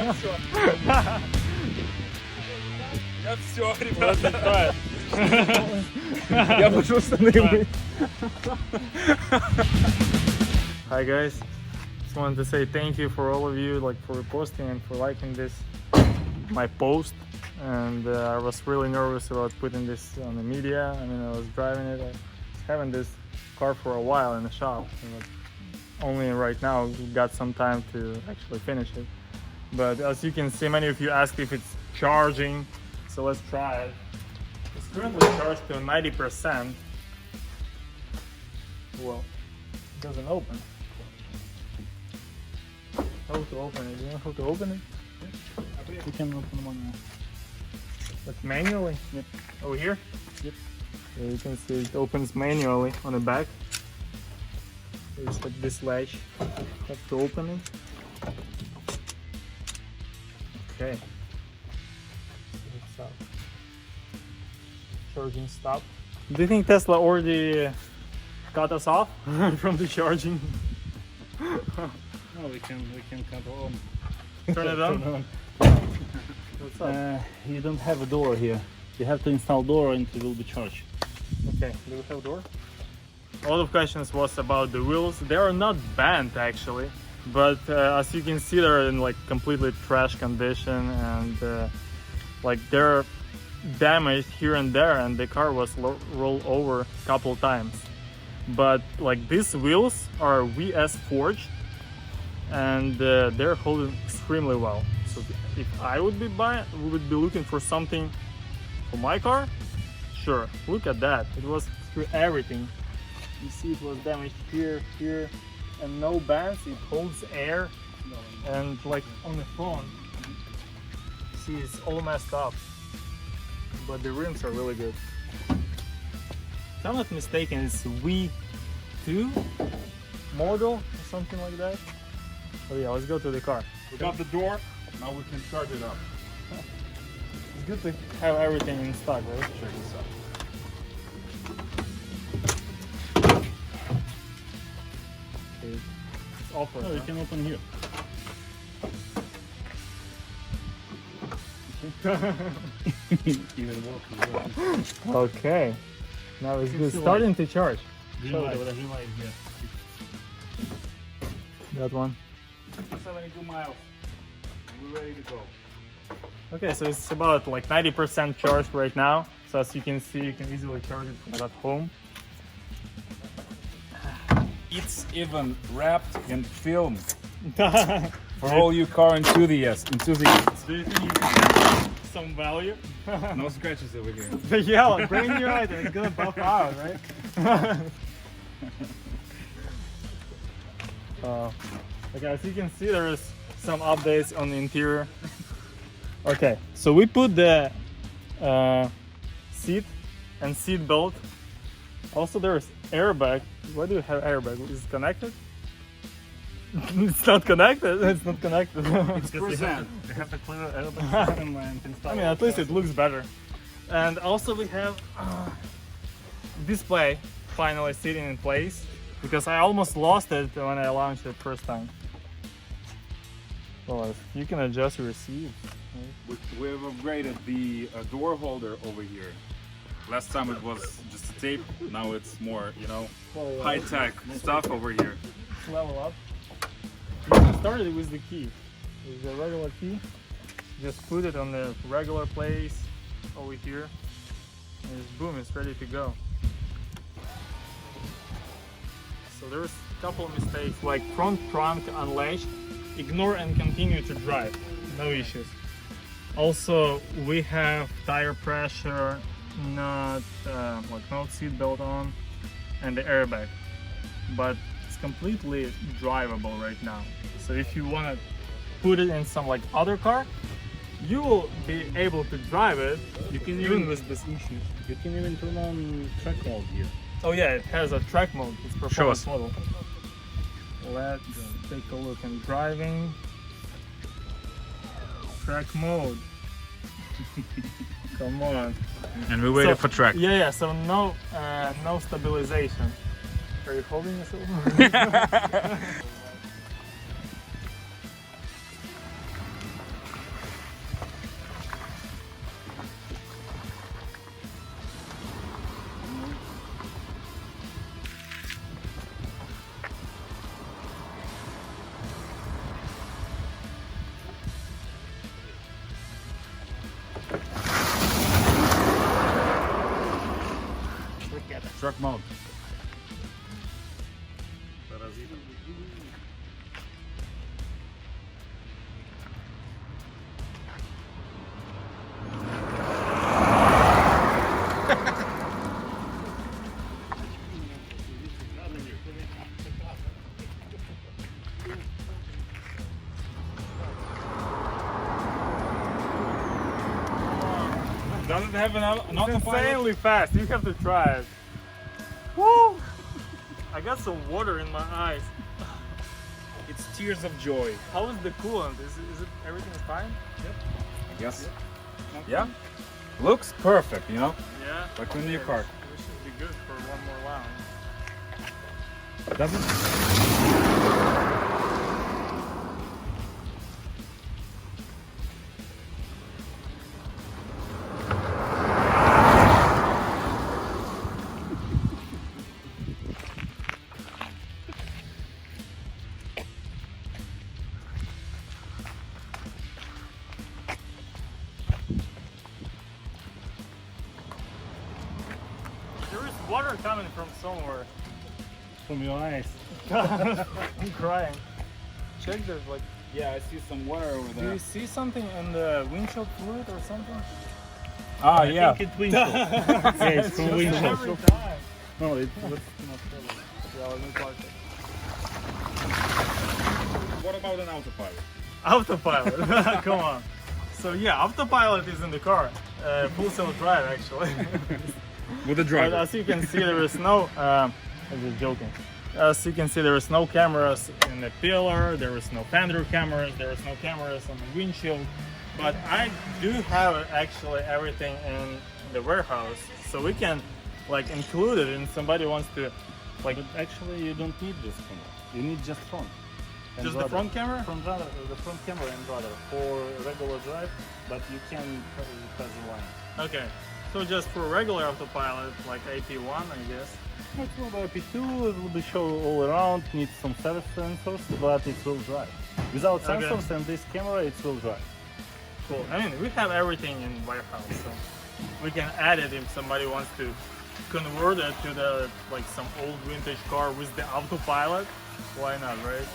Я все, ребята. Я пошел штаны. Hi guys, just wanted to say thank you for all of you, like for reposting and for liking this my post. And I was really nervous about putting this on the media. I mean, I was driving it. I was having this car for a while in the shop, but only right now got some time to actually finish it. But as you can see, many of you asked if it's charging, so let's try it. It's currently charged to 90%. Well, it doesn't open. How to open it? You know how to open it? We can open one now. Like manually? Yep. Over here? Yep. So you can see it opens manually on the back. There's like this latch. Have to open it. Okay. It's up. Charging stop. Do you think Tesla already cut us off from the charging? No, we can control on. Turn it on? Turn on. What's up? You don't have a door here. You have to install door and it will be charged. Okay, do we have a door? A lot of questions was about the wheels. They are not bent actually, but as you can see, they're in like completely trash condition, and like they're damaged here and there, and the car was rolled over a couple times. But like these wheels are VS forged, and they're holding extremely well. So if I would be looking for something for my car, sure, look at that. It was through everything. You see it was damaged here, here, and no bends. It holds air, and like on the front, see it's all messed up. But the rims are really good. If I'm not mistaken, it's V2 model or something like that. Oh yeah, let's go to the car. We got the door, now we can charge it up. It's good to have everything in stock, right? Check this out. Okay. It's offer. No, you can open here. Even walking. Okay. Now it's good. see Starting to charge. Green Show light, it. green light here. That one. 72 miles. We're ready to go. Okay, so it's about like 90% charged right now. So as you can see, you can easily charge it from at home. It's even wrapped in film for all you car enthusiasts. Do you think you can get some value? No scratches over here. Yeah, like brand new item, it's gonna buff out, right? Okay, as you can see, there's some updates on the interior. Okay, so we put the seat and seat belt. Also, there's airbag. Why do you have airbag? Is it connected? It's not connected. It's not connected. Because they have to clear airbag system and install. I mean, at least it looks better. And also we have display finally sitting in place, because I almost lost it when I launched it first time. Well, you can adjust your seat. We've upgraded the door holder over here. Last time it was just tape, now it's more, you know, high-tech stuff over here. Let's level up. You can start it with the key. With the regular key. Just put it on the regular place over here. And it's boom, it's ready to go. So there's a couple of mistakes, like front trunk unlatched. Ignore and continue to drive. No issues. Also, we have tire pressure, not no seat belt on, and the airbag. But it's completely drivable right now. So if you want to put it in some like other car, you will be able to drive it. You can even with this issue. You can even turn on track mode here. Oh yeah, it has a track mode. It's performance us. model. Let's take a look in driving. Track mode. Come on. And we waited for track. Yeah. So no stabilization. Are you holding yourself? Truck mode. Does it have an It's autopilot? insanely fast. You have to try it. Woo! I got some water in my eyes. It's tears of joy. How is the coolant? Is it everything is fine? I guess. Yeah. Looks perfect, you know? Yeah. Like a new car. We should be good for one more round. Does it? There is water coming from somewhere. From your eyes. I'm crying. Check this, like, Yeah, I see some water over do there. you see something in the windshield fluid or something? Ah, I yeah. think it's windshield. Yeah, it's from windshield. Every time. No, it's Yeah, let me park it. What about an autopilot? Autopilot, come on. So yeah, autopilot is in the car. Full self drive actually. With the But driver. as you can see, there is no. I'm just joking. As you can see, there is no cameras in the pillar. There is no fender cameras. There is no cameras on the windshield. But I do have actually everything in the warehouse, so we can like include it. And somebody wants to, like, But actually, you don't need this camera. You need just front. And just the rudder. front camera. The front camera and rudder for regular drive, but you can pass the line. Okay, so just for regular autopilot, like AP1, I guess. It will be P2, it will be show all around, needs some service sensors, but it will drive. Without Okay. sensors and this camera, it will drive. Cool. I mean, we have everything in warehouse, so we can add it if somebody wants to convert it to the like some old vintage car with the autopilot. Why not, right?